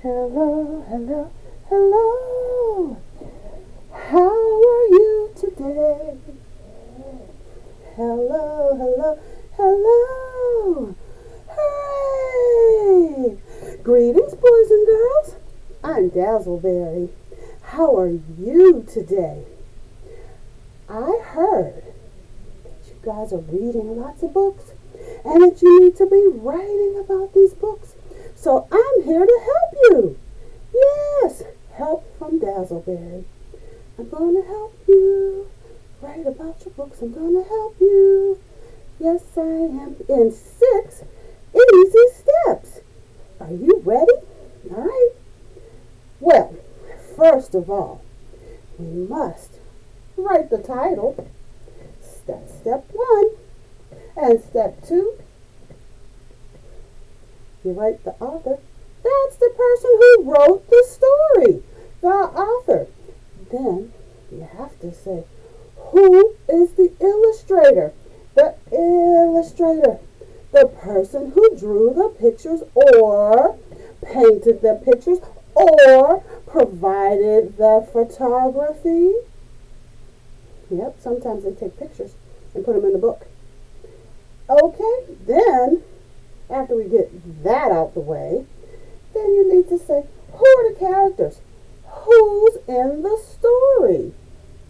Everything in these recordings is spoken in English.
Hello, hello, hello. How are you today? Hello, hello, hello. Hooray! Greetings, boys and girls. I'm Dazzleberry. How are you today? I heard that you guys are reading lots of books and that you need to be writing about these books. So I'm here to help you. Yes, help from Dazzleberry. I'm going to help you write about your books. I'm going to help you. Yes, I am. In 6 easy steps. Are you ready? All right. Well, first of all, we must write the title. That's step 1. And step 2, you write the author. That's the person who wrote the story, the author. Then you have to say, who is the illustrator? The illustrator, the person who drew the pictures or painted the pictures or provided the photography. Yep, sometimes they take pictures and put them in the book. Okay, then after we get that out the way, then you need to say, who are the characters? Who's in the story?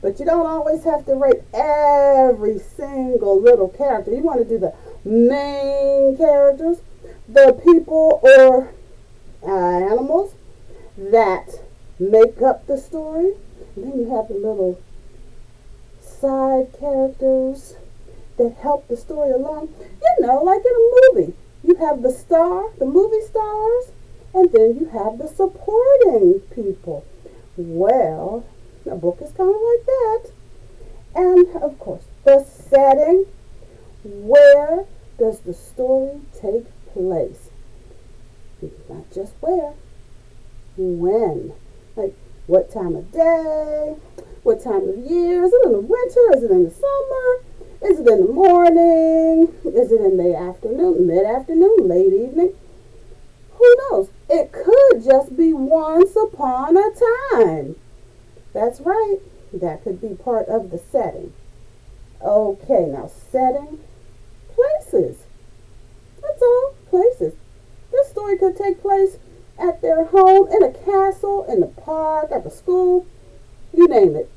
But you don't always have to write every single little character. You want to do the main characters, the people or animals that make up the story. And then you have the little side characters that help the story along. You know, like in a movie. You have the star, the movie stars, and then you have the supporting people. Well, a book is kind of like that. And, of course, the setting. Where does the story take place? Not just where. When. Like, what time of day? What time of year? Is it in the winter? Is it in the summer? Is it in the morning? Is it in the afternoon, mid-afternoon, late evening? Who knows? It could just be once upon a time. That's right. That could be part of the setting. Okay, now setting, places. That's all, places. This story could take place at their home, in a castle, in the park, at the school, you name it.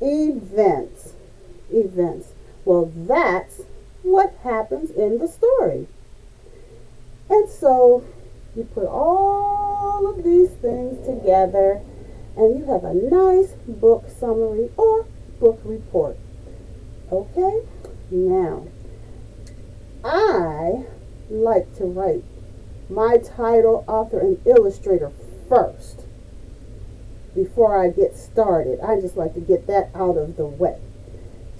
Events. Well, that's what happens in the story. And so you put all of these things together and you have a nice book summary or book report. Okay? Now, I like to write my title, author, and illustrator first before I get started. I just like to get that out of the way.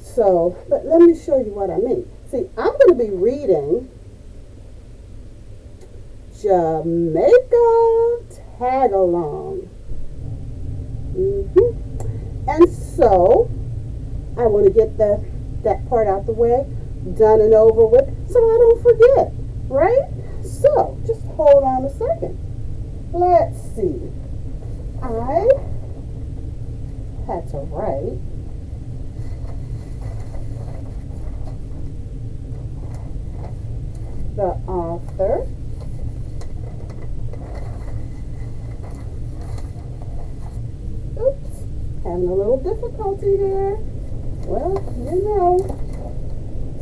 So, but let me show you what I mean. See, I'm going to be reading Jamaica Tag Along. And so, I want to get that part out the way, done and over with, so I don't forget, right? So, just hold on a second. Let's see. I had to write the author, oops, having a little difficulty here. Well, you know,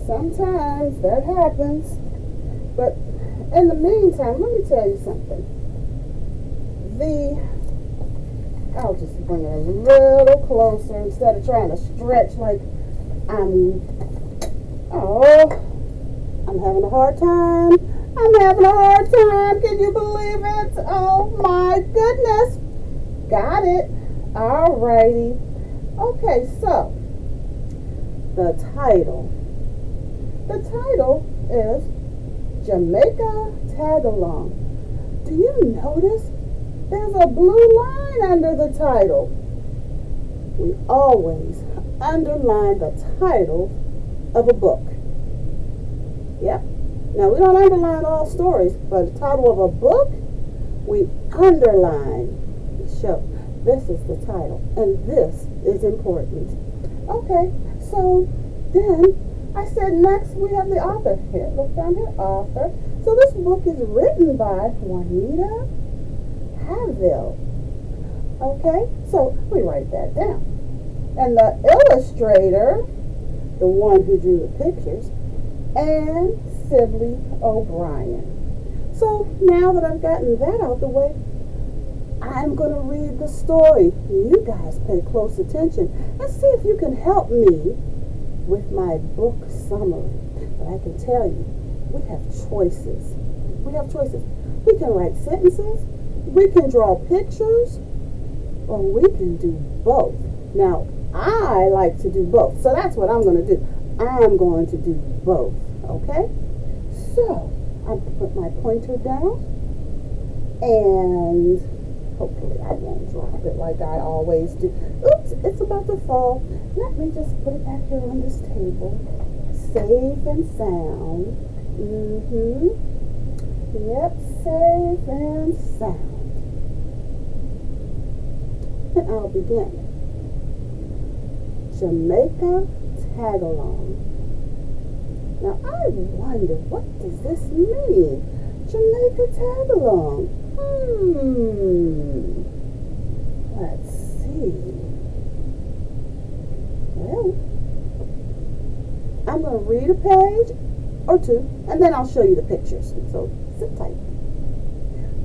sometimes that happens. But in the meantime, let me tell you something. I'll just bring it a little closer instead of trying to stretch like I'm having a hard time. Can you believe it? Oh my goodness. Got it. Alrighty. Okay, so the title. The title is Jamaica Tag Along. Do you notice there's a blue line under the title? We always underline the title of a book. Yep. Now, we don't underline all stories, but the title of a book, We underline the show. This is the title, and this is important. Okay, so then I said next we have the author here. Look down here, author. So this book is written by Juanita Havill. Okay, so we write that down. And the illustrator, the one who drew the pictures, and Sibley O'Brien. So now that I've gotten that out of the way, I'm going to read the story. You guys pay close attention and see if you can help me with my book summary. But I can tell you, we have choices. We have choices. We can write sentences, we can draw pictures, or we can do both. Now, I like to do both, so that's what I'm going to do. I'm going to do both, okay? So, I put my pointer down, and hopefully I won't drop it like I always do. Oops, it's about to fall. Let me just put it back here on this table. Safe and sound. Yep, safe and sound. And I'll begin. Jamaica Tag Along. Now I wonder, what does this mean? Jamaica Tag Along. Let's see. Well, I'm going to read a page or two, and then I'll show you the pictures. So sit tight.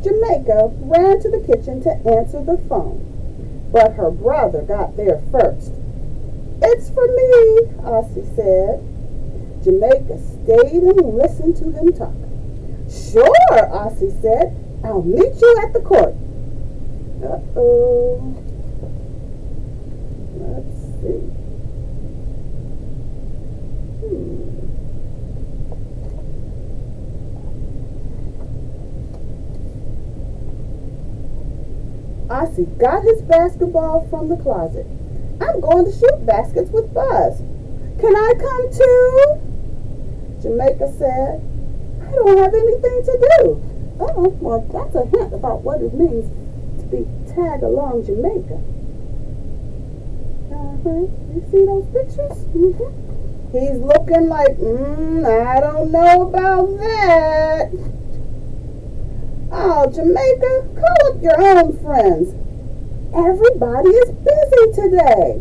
Jamaica ran to the kitchen to answer the phone, but her brother got there first. "It's for me," Ossie said. Jamaica stayed and listened to them talk. "Sure," Ossie said. "I'll meet you at the court." Uh-oh. Let's see. Ossie got his basketball from the closet. "I'm going to shoot baskets with Buzz. Can I come too?" Jamaica said. "I don't have anything to do." Oh, well, that's a hint about what it means to be Tag Along Jamaica. You see those pictures? He's looking like, I don't know about that. "Oh, Jamaica, call up your own friends. Everybody is busy today.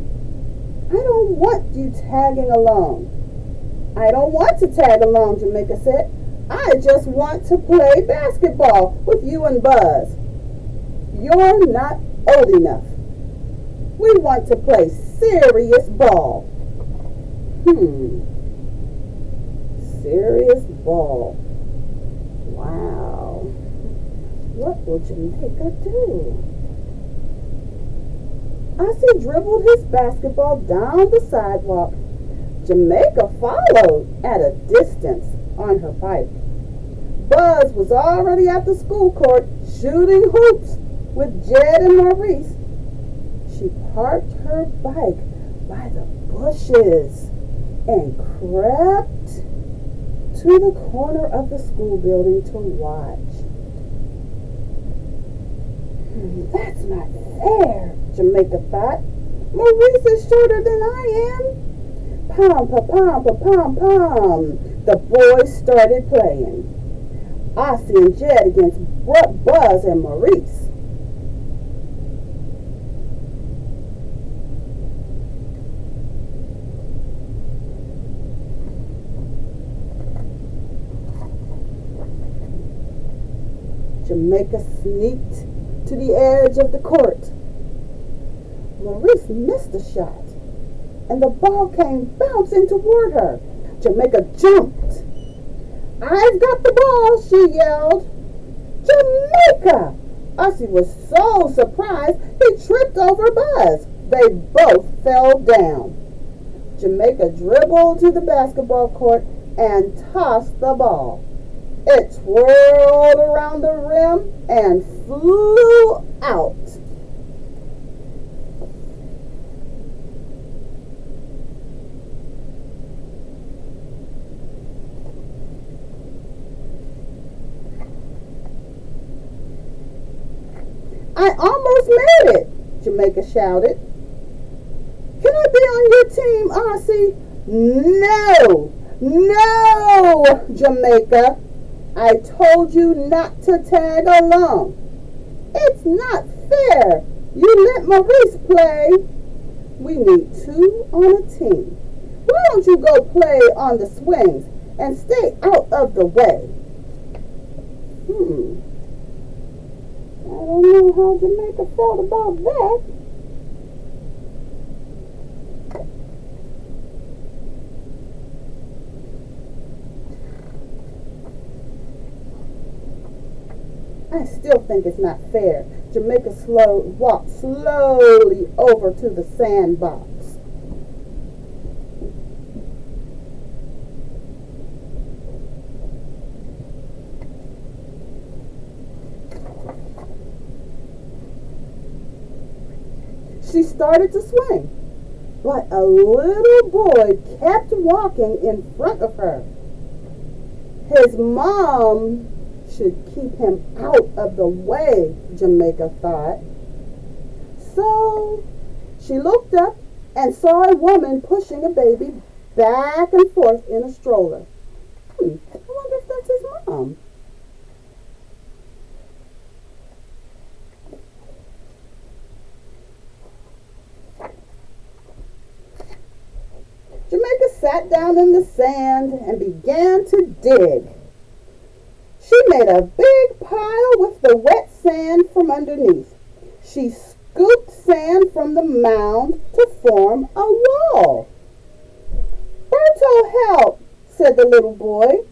I don't want you tagging along." "I don't want to tag along," Jamaica said. "I just want to play basketball with you and Buzz." "You're not old enough. We want to play serious ball." Serious ball. Wow. What will Jamaica do? Ossie dribbled his basketball down the sidewalk. Jamaica followed at a distance on her bike. Buzz was already at the school court shooting hoops with Jed and Maurice. She parked her bike by the bushes and crept to the corner of the school building to watch. That's not fair, Jamaica thought. Maurice is shorter than I am. Pom, pa, pom, pa, pom, pom. The boys started playing. Ossie and Jed against Buzz and Maurice. Jamaica sneaked to the edge of the court. Maurice missed a shot, and the ball came bouncing toward her. Jamaica jumped. "I've got the ball," she yelled. "Jamaica!" Ossie was so surprised he tripped over Buzz. They both fell down. Jamaica dribbled to the basketball court and tossed the ball. It twirled around the rim and flew out. I almost made it, Jamaica shouted. Can I be on your team, Aussie? No! No, Jamaica. I told you not to tag along. It's not fair. You let Maurice play. We need two on a team. Why don't you go play on the swings and stay out of the way? I don't know how Jamaica felt about that. I still think it's not fair. Jamaica walked slowly over to the sandbox. She started to swing, but a little boy kept walking in front of her. His mom should keep him out of the way, Jamaica thought. So she looked up and saw a woman pushing a baby back and forth in a stroller. I wonder if that's his mom. Jamaica sat down in the sand and began to dig. She made a big pile with the wet sand from underneath. She scooped sand from the mound to form a wall. Berto, help, said the little boy.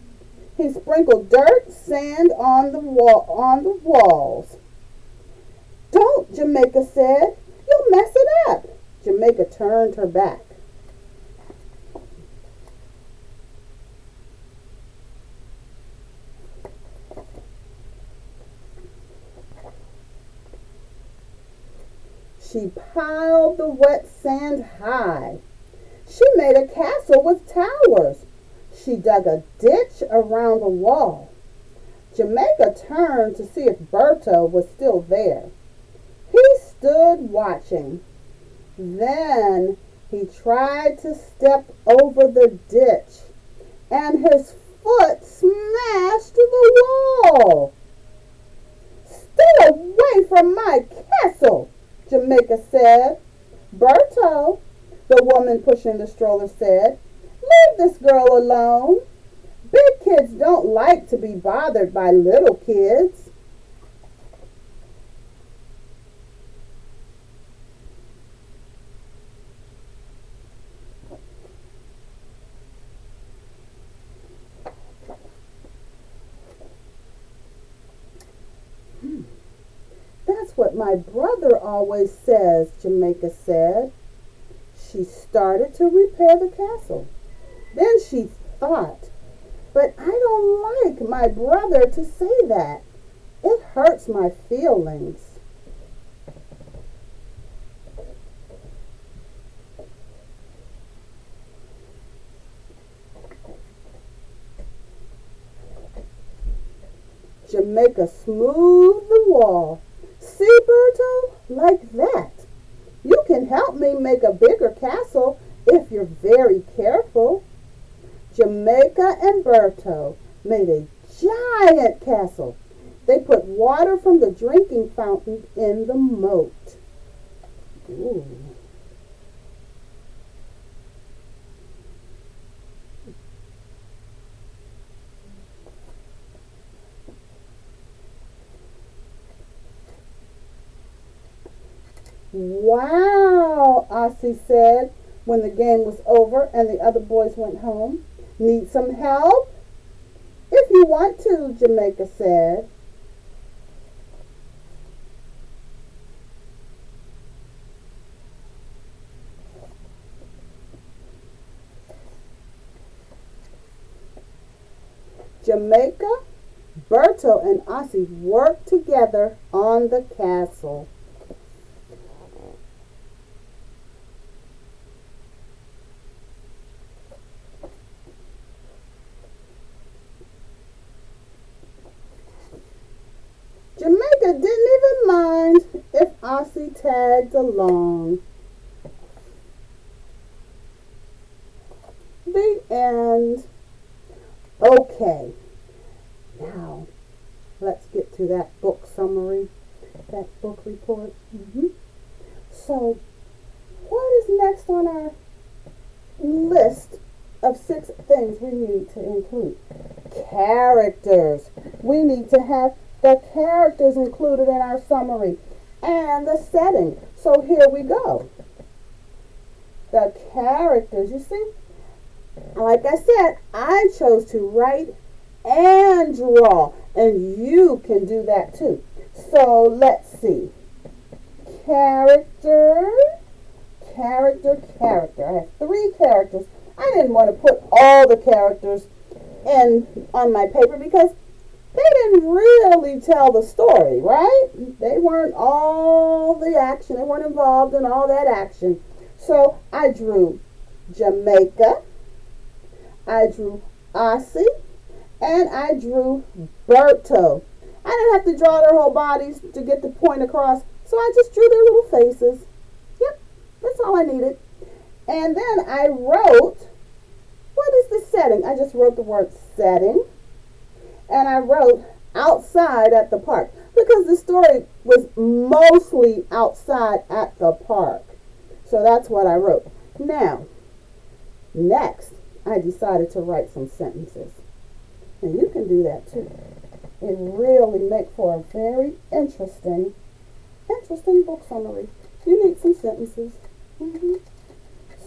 He sprinkled dirt, sand on the walls. Don't, Jamaica said. You'll mess it up. Jamaica turned her back. She piled the wet sand high. She made a castle with towers. She dug a ditch around the wall. Jamaica turned to see if Berto was still there. He stood watching. Then he tried to step over the ditch, and his foot smashed the wall. Stay away from my castle, Jamaica said. Berto, the woman pushing the stroller said, leave this girl alone. Big kids don't like to be bothered by little kids. That's what my brother always says, Jamaica said. She started to repair the castle. Then she thought, but I don't like my brother to say that. It hurts my feelings. Jamaica smoothed the wall. See, Berto, like that. You can help me make a bigger castle if you're very careful. Jamaica and Berto made a giant castle. They put water from the drinking fountain in the moat. Ooh. Wow, Aussie said when the game was over and the other boys went home. Need some help? If you want to, Jamaica said. Jamaica, Berto, and Aussie worked together on the castle. Jamaica didn't even mind Aussie tagged along. The end. Okay, now let's get to that book summary, that book report. So, what is next on our list of 6 things we need to include? Characters. We need to have the characters included in our summary and the setting. So here we go. The characters, you see? Like I said, I chose to write and draw, and you can do that too. So let's see. Character. I have 3 characters. I didn't want to put all the characters in on my paper because they didn't really tell the story, right? They weren't all the action. They weren't involved in all that action. So I drew Jamaica, I drew Aussie, and I drew Berto. I didn't have to draw their whole bodies to get the point across, so I just drew their little faces. Yep, that's all I needed. And then I wrote, what is the setting? I just wrote the word setting. And I wrote outside at the park because the story was mostly outside at the park. So that's what I wrote. Now, next, I decided to write some sentences. And you can do that too. It really makes for a very interesting book summary. You need some sentences.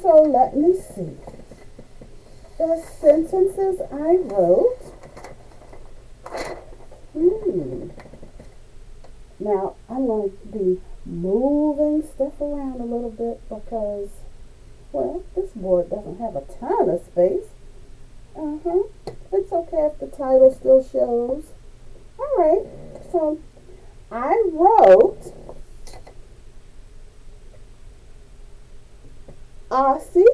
So let me see. The sentences I wrote. Now, I'm going to be moving stuff around a little bit because, well, this board doesn't have a ton of space. It's okay if the title still shows. All right, so I wrote Aussie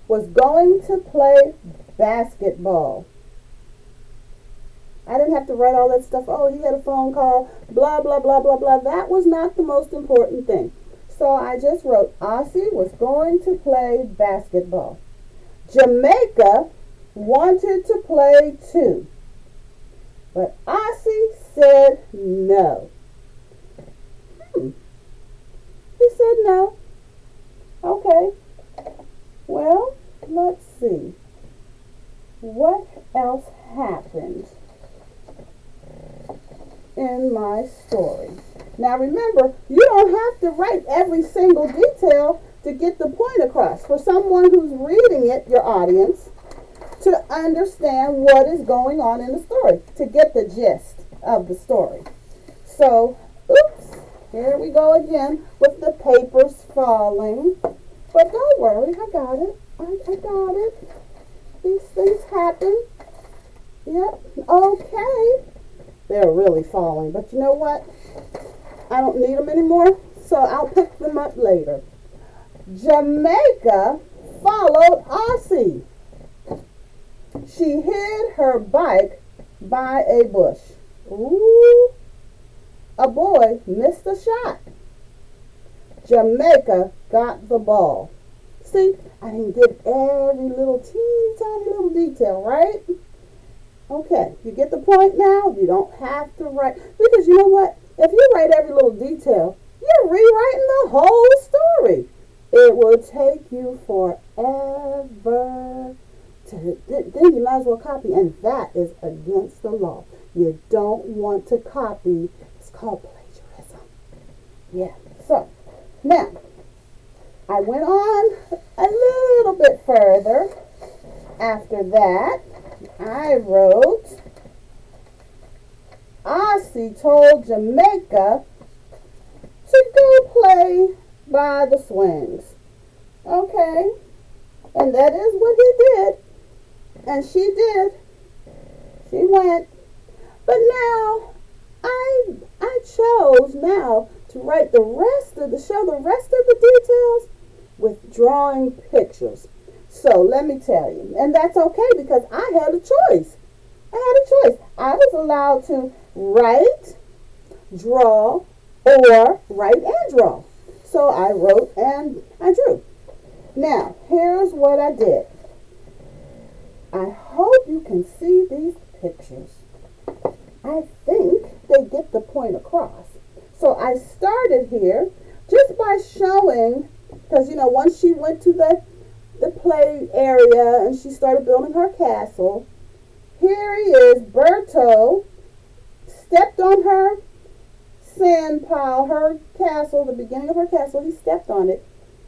was going to play basketball. I didn't have to write all that stuff. Oh, he had a phone call, blah, blah, blah, blah, blah. That was not the most important thing. So I just wrote, Aussie was going to play basketball. Jamaica wanted to play too. But Aussie said no. He said no. Okay. Well, let's see. What else happened in my story? Now remember, you don't have to write every single detail to get the point across. For someone who's reading it, your audience, to understand what is going on in the story, to get the gist of the story. So, oops, here we go again with the papers falling. But don't worry, I got it. I got it. These things happen. Yep, okay. They're really falling, but you know what? I don't need them anymore, so I'll pick them up later. Jamaica followed Aussie. She hid her bike by a bush. Ooh, a boy missed a shot. Jamaica got the ball. See, I didn't get every little teeny tiny little detail, right? Okay, you get the point now? You don't have to write, because you know what? If you write every little detail, you're rewriting the whole story. It will take you forever. Then you might as well copy, and that is against the law. You don't want to copy. It's called plagiarism. Yeah, so now I went on a little bit further. After that, I wrote, Aussie told Jamaica to go play by the swings. Okay, and that is what he did. And she did. She went. But now, I chose now to write the rest of the details with drawing pictures. So let me tell you, and that's okay because I had a choice. I was allowed to write, draw, or write and draw. So I wrote and I drew. Now, here's what I did. I hope you can see these pictures. I think they get the point across. So I started here just by showing, because once she went to the play area and she started building her castle, here he is, Berto, stepped on her sand pile, her castle, the beginning of her castle, he stepped on it.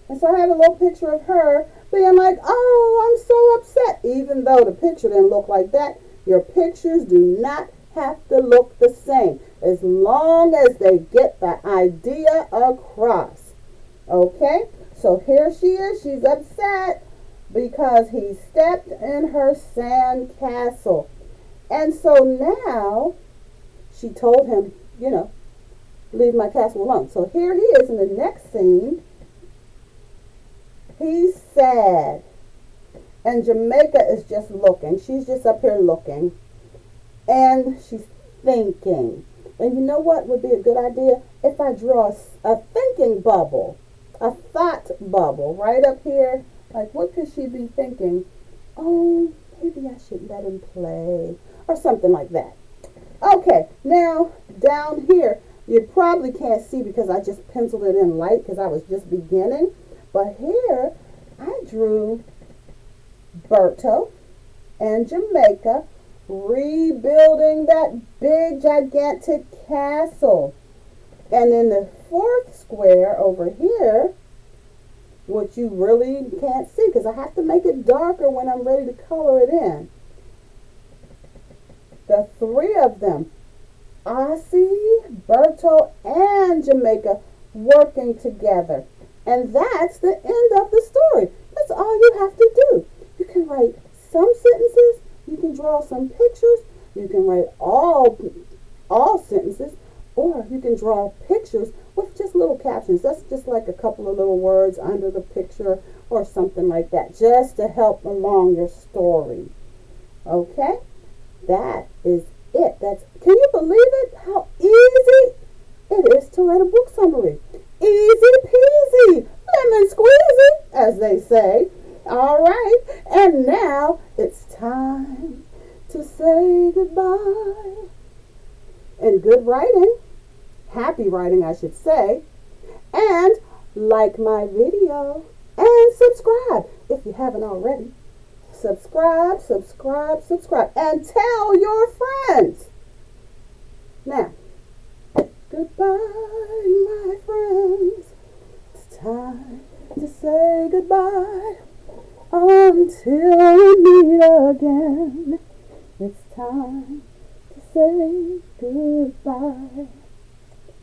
And so I have a little picture of her being like, oh, I'm so upset. Even though the picture didn't look like that, your pictures do not have to look the same as long as they get the idea across. Okay? So here she is. She's upset because he stepped in her sand castle. And so now she told him, leave my castle alone. So here he is in the next scene. He's sad. And Jamaica is just looking. She's just up here looking. And she's thinking. And you know what would be a good idea? If I draw a thinking bubble, a thought bubble right up here. Like, what could she be thinking? Oh, maybe I should let him play. Or something like that. Okay, now down here, you probably can't see because I just penciled it in light because I was just beginning. But here, I drew Berto and Jamaica rebuilding that big, gigantic castle. And in the fourth square over here, which you really can't see because I have to make it darker when I'm ready to color it in. The three of them, Ossie, Berto, and Jamaica, working together. And that's the end of the story. That's all you have to do. You can write some sentences, you can draw some pictures, you can write all sentences, or you can draw pictures with just little captions. That's just like a couple of little words under the picture or something like that, just to help along your story. Okay? That is it. Can you believe it? How easy it is to write a book summary. Easy peasy, lemon squeezy, as they say. All right, and now it's time to say goodbye. And good writing, happy writing, I should say. And like my video and subscribe if you haven't already. Subscribe, subscribe, subscribe, and tell your friends. Now, goodbye, my friends. It's time to say goodbye until we meet again. It's time to say goodbye.